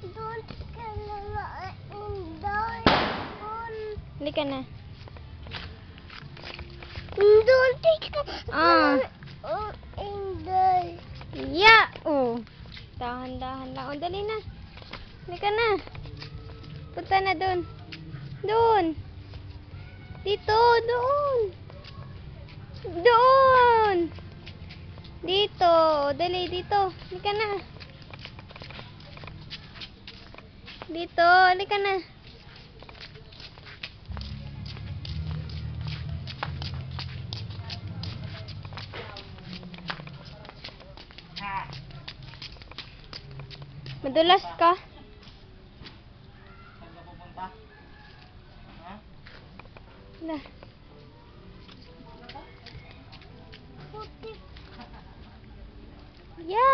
Doon ka na inday. Hindi ka na. Doon ka Ah. inday. Yeah! Oh. Dahan-dahan lang. Oh, dali na. Hindi ka na. Punta na doon. Doon. Dito. Doon. Doon. Dito. Dali, dito. Hindi ka na. Dito. Hindi ka na. Madulas ka? Saan ka pupunta? Ha? Wala. Ya.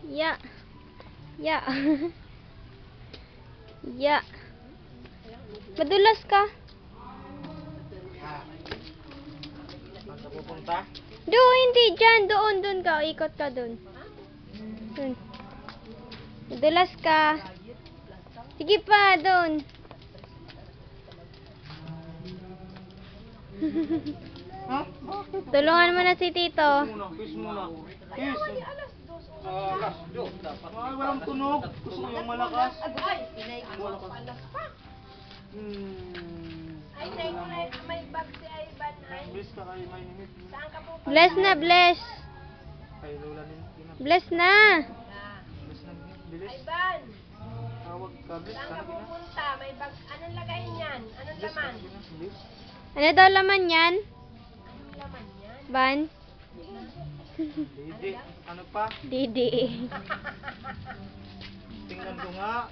Ya. Ya. Ya. Madulas ka? Saan ka pupunta? Doon, hindi dyan. Doon, doon ka. Ikot ka doon. Doon. Madulas ka. Sige pa, doon. Ha? Bakit? Tulungan mo na si Tito. Kiss muna. Kiss. Alas, Diyos. Ay, walang tunog. Gusto ko yung malakas. Malakas. Ay, may bag si Ivan ay. Bless ka kay may nimit. Saan ka po? Bless na, bless. Kay Lola din. Bless na. Bless na. Bilis. Ivan, Tawag ka. Bless saan ka. ka pupunta? May bag. Anong lagay niyan? Anong Bless ka. laman? Bless. Ano daw laman yan? Anong laman niyan? Ban? Didi. Ano pa? Didi. Tingnan ko nga.